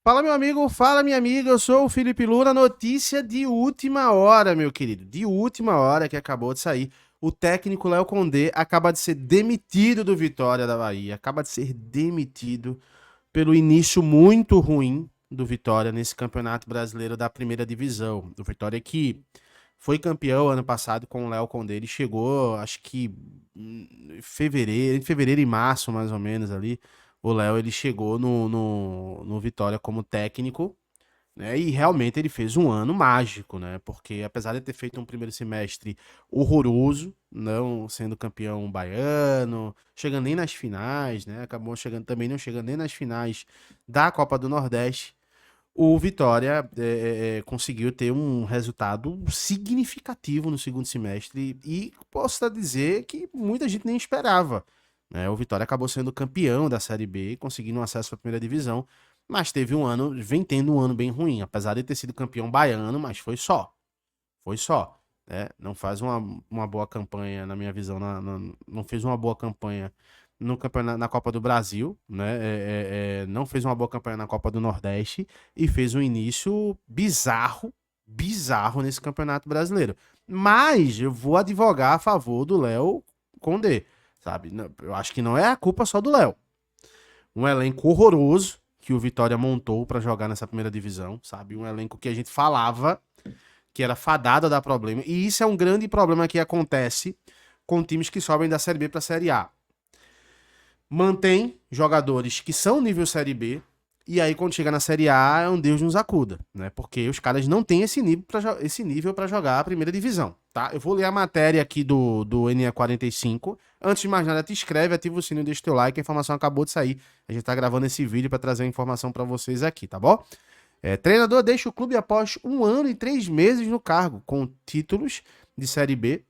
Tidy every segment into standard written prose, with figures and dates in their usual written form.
Fala, meu amigo, fala, minha amiga. Eu sou o Felipe Luna. Notícia de última hora, meu querido. De última hora que acabou de sair. O técnico Léo Condé acaba de ser demitido do Vitória da Bahia. Acaba de ser demitido pelo início muito ruim do Vitória nesse Campeonato Brasileiro da Primeira Divisão. O Vitória que foi campeão ano passado com o Léo Condé. Ele chegou, acho que em fevereiro e março, mais ou menos ali. O Léo ele chegou no Vitória como técnico, né? E realmente ele fez um ano mágico, né? Porque apesar de ter feito um primeiro semestre horroroso, não sendo campeão baiano, chegando nem nas finais, né? Acabou chegando também não chegando nem nas finais da Copa do Nordeste. O Vitória conseguiu ter um resultado significativo no segundo semestre e posso até dizer que muita gente nem esperava, né? O Vitória acabou sendo campeão da Série B, conseguindo um acesso à primeira divisão, mas teve um ano, vem tendo um ano bem ruim, apesar de ter sido campeão baiano, mas foi só, né? Não faz uma boa campanha, na minha visão, não fez uma boa campanha no campeonato, na Copa do Brasil, né? Não fez uma boa campanha na Copa do Nordeste e fez um início bizarro, bizarro nesse Campeonato Brasileiro. Mas eu vou advogar a favor do Léo Condé, sabe? Eu acho que não é a culpa só do Léo. Um elenco horroroso que o Vitória montou para jogar nessa primeira divisão, sabe? Um elenco que a gente falava que era fadada a dar problema. E isso é um grande problema que acontece com times que sobem da Série B para a Série A. Mantém jogadores que são nível Série B, e aí quando chega na Série A é um Deus nos acuda, né? Porque os caras não têm esse nível para jogar a primeira divisão, tá? Eu vou ler a matéria aqui do NE45. Antes de mais nada, te inscreve, ativa o sininho, deixa o teu like, a informação acabou de sair. A gente tá gravando esse vídeo para trazer a informação para vocês aqui, tá bom? Treinador deixa o clube após 1 ano e 3 meses no cargo, com títulos de Série B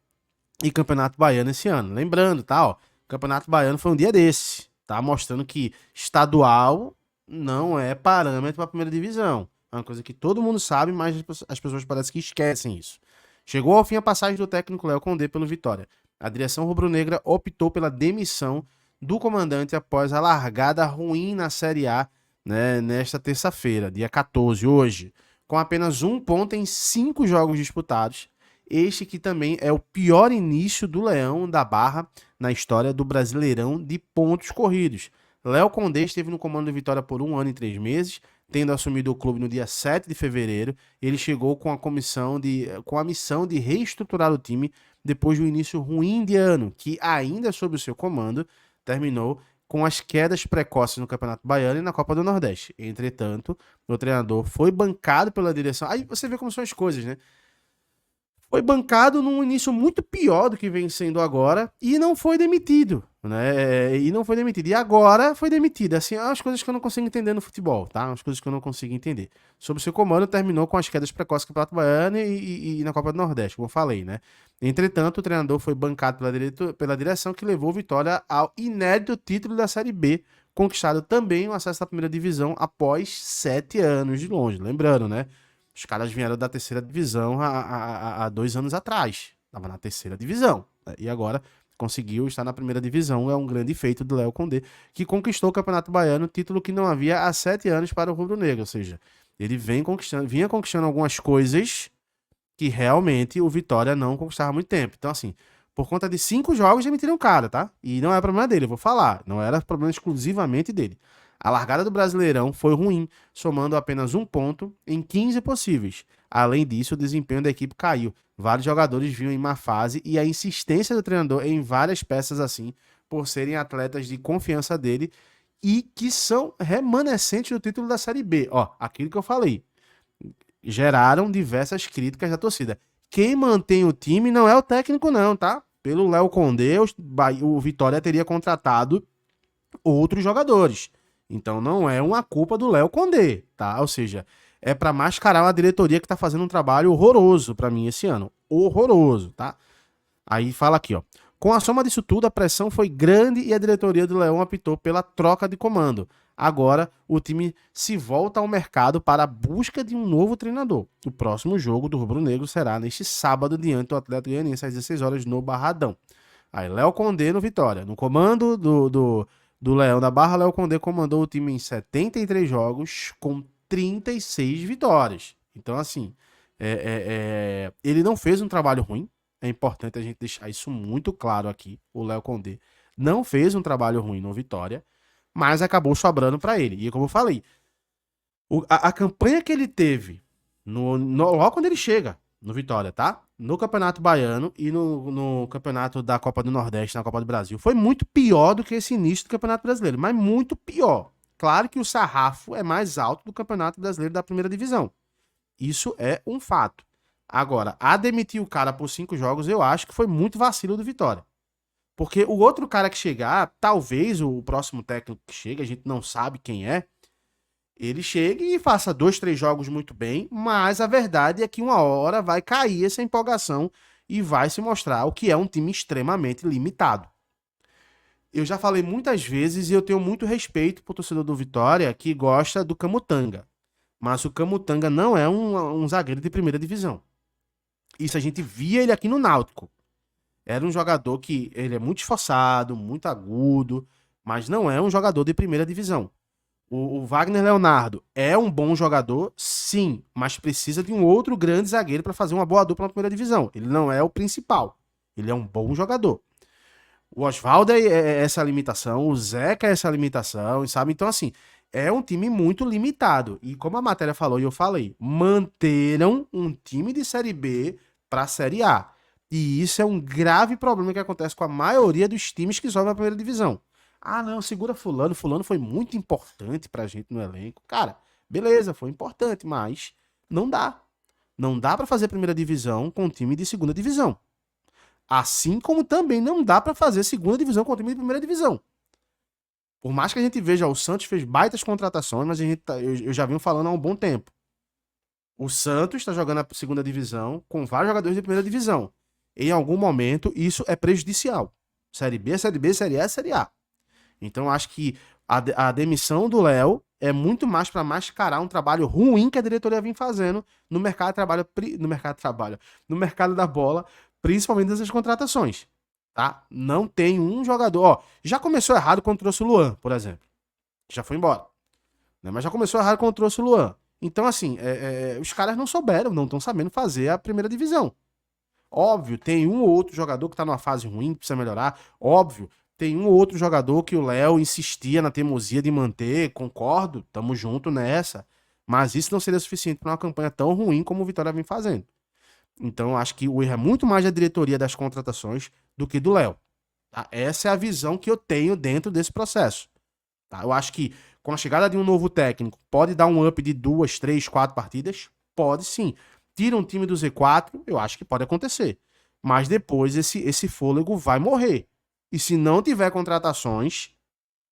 e Campeonato Baiano esse ano. Lembrando, tá, ó, Campeonato Baiano foi um dia desse, tá? Mostrando que estadual não é parâmetro para a primeira divisão. É uma coisa que todo mundo sabe, mas as pessoas parecem que esquecem isso. Chegou ao fim a passagem do técnico Léo Condé pelo Vitória. A direção rubro-negra optou pela demissão do comandante após a largada ruim na Série A, né, nesta terça-feira, dia 14, hoje, com apenas 1 ponto em 5 jogos disputados. Este que também é o pior início do Leão da Barra na história do Brasileirão de pontos corridos. Léo Condé esteve no comando do Vitória por 1 ano e 3 meses, tendo assumido o clube no dia 7 de fevereiro. Ele chegou com a missão de reestruturar o time depois do início ruim de ano, que ainda sob o seu comando terminou com as quedas precoces no Campeonato Baiano e na Copa do Nordeste. Entretanto, o treinador foi bancado pela direção. Aí você vê como são as coisas, né? Foi bancado num início muito pior do que vem sendo agora e não foi demitido, né? E não foi demitido. E agora foi demitido. Assim, as coisas que eu não consigo entender no futebol, tá? As coisas que eu não consigo entender. Sob seu comando, terminou com as quedas precoces do Campeonato Baiano e na Copa do Nordeste, como eu falei, né? Entretanto, o treinador foi bancado pela direção que levou o Vitória ao inédito título da Série B, conquistado também o acesso à primeira divisão após 7 anos de longe. Lembrando, né? Os caras vieram da terceira divisão há 2 anos atrás. Estava na terceira divisão, né? E agora conseguiu estar na primeira divisão. É um grande feito do Léo Condé, que conquistou o Campeonato Baiano, título que não havia há 7 anos para o rubro-negro. Ou seja, ele vinha conquistando algumas coisas que realmente o Vitória não conquistava há muito tempo. Então, assim, por conta de 5 jogos, demitiram o cara, tá? E não é problema dele, eu vou falar. Não era problema exclusivamente dele. A largada do Brasileirão foi ruim, somando apenas 1 ponto em 15 possíveis. Além disso, o desempenho da equipe caiu. Vários jogadores vinham em má fase e a insistência do treinador em várias peças assim, por serem atletas de confiança dele e que são remanescentes do título da Série B. Ó, aquilo que eu falei. Geraram diversas críticas da torcida. Quem mantém o time não é o técnico não, tá? Pelo Léo Condé, o Vitória teria contratado outros jogadores. Então não é uma culpa do Léo Condé, tá? Ou seja, é para mascarar uma diretoria que tá fazendo um trabalho horroroso para mim esse ano. Horroroso, tá? Aí fala aqui, ó. Com a soma disso tudo, a pressão foi grande e a diretoria do Leão optou pela troca de comando. Agora, o time se volta ao mercado para a busca de um novo treinador. O próximo jogo do Rubro Negro será neste sábado diante do Atlético Goianiense às 16 horas no Barradão. Aí, Léo Condé no Vitória. No comando do Leão da Barra, Léo Condé comandou o time em 73 jogos, com 36 vitórias. Então, assim, ele não fez um trabalho ruim. É importante a gente deixar isso muito claro aqui. O Léo Condé não fez um trabalho ruim no Vitória, mas acabou sobrando para ele. E como eu falei, a campanha que ele teve logo quando ele chega no Vitória, tá? No Campeonato Baiano e no Campeonato da Copa do Nordeste, na Copa do Brasil, foi muito pior do que esse início do Campeonato Brasileiro, mas muito pior. Claro que o sarrafo é mais alto do Campeonato Brasileiro da Primeira Divisão. Isso é um fato. Agora, a demitir o cara por 5 jogos, eu acho que foi muito vacilo do Vitória. Porque o outro cara que chegar, talvez o próximo técnico que chega, a gente não sabe quem é, ele chegue e faça 2, 3 jogos muito bem, mas a verdade é que uma hora vai cair essa empolgação e vai se mostrar o que é um time extremamente limitado. Eu já falei muitas vezes e eu tenho muito respeito pro torcedor do Vitória que gosta do Camutanga. Mas o Camutanga não é um zagueiro de primeira divisão. Isso a gente via ele aqui no Náutico. Era um jogador que ele é muito esforçado, muito agudo, mas não é um jogador de primeira divisão. O Wagner Leonardo é um bom jogador, sim, mas precisa de um outro grande zagueiro para fazer uma boa dupla na primeira divisão. Ele não é o principal. Ele é um bom jogador. O Oswaldo é essa limitação, o Zeca é essa limitação, sabe? Então, assim, é um time muito limitado. E como a matéria falou e eu falei, manteram um time de Série B para a Série A. E isso é um grave problema que acontece com a maioria dos times que sobem a primeira divisão. Ah, não, segura fulano. Fulano foi muito importante pra gente no elenco. Cara, beleza, foi importante, mas não dá. Não dá pra fazer primeira divisão com um time de segunda divisão. Assim como também não dá pra fazer segunda divisão com um time de primeira divisão. Por mais que a gente veja, o Santos fez baitas contratações, mas eu já venho falando há um bom tempo. O Santos está jogando a segunda divisão com vários jogadores de primeira divisão. Em algum momento, isso é prejudicial. Série B, Série B, Série A, Série A. Então, acho que a demissão do Léo é muito mais para mascarar um trabalho ruim que a diretoria vem fazendo no mercado de trabalho, no mercado da bola, principalmente nessas contratações, tá? Não tem um jogador, ó, já começou errado quando trouxe o Luan, por exemplo. Já foi embora, né? Mas já começou errado quando trouxe o Luan. Então, assim, os caras não souberam, não estão sabendo fazer a primeira divisão. Óbvio, tem um ou outro jogador que tá numa fase ruim, que precisa melhorar. Óbvio, tem um ou outro jogador que o Léo insistia na teimosia de manter, concordo, tamo junto nessa. Mas isso não seria suficiente para uma campanha tão ruim como o Vitória vem fazendo. Então, eu acho que o erro é muito mais da diretoria das contratações do que do Léo. Tá? Essa é a visão que eu tenho dentro desse processo. Tá? Eu acho que com a chegada de um novo técnico, pode dar um up de 2, 3, 4 partidas? Pode sim. Tira um time do Z4, eu acho que pode acontecer. Mas depois esse fôlego vai morrer. E se não tiver contratações,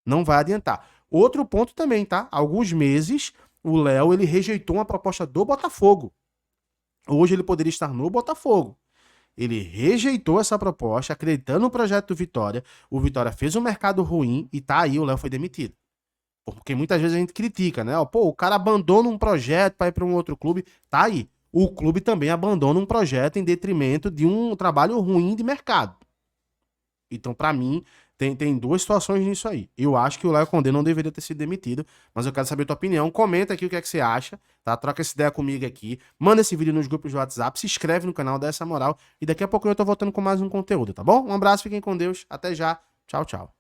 não vai adiantar. Outro ponto também, tá? Alguns meses, o Léo ele rejeitou uma proposta do Botafogo. Hoje ele poderia estar no Botafogo. Ele rejeitou essa proposta, acreditando no projeto do Vitória. O Vitória fez um mercado ruim e tá aí, o Léo foi demitido. Porque muitas vezes a gente critica, né? Pô, o cara abandona um projeto para ir para um outro clube. Tá aí. O clube também abandona um projeto em detrimento de um trabalho ruim de mercado. Então, para mim, tem duas situações nisso aí. Eu acho que o Léo Condé não deveria ter sido demitido, mas eu quero saber a tua opinião. Comenta aqui o que é que você acha, tá? Troca essa ideia comigo aqui. Manda esse vídeo nos grupos de WhatsApp, se inscreve no canal, dá essa moral. E daqui a pouco eu tô voltando com mais um conteúdo, tá bom? Um abraço, fiquem com Deus. Até já. Tchau, tchau.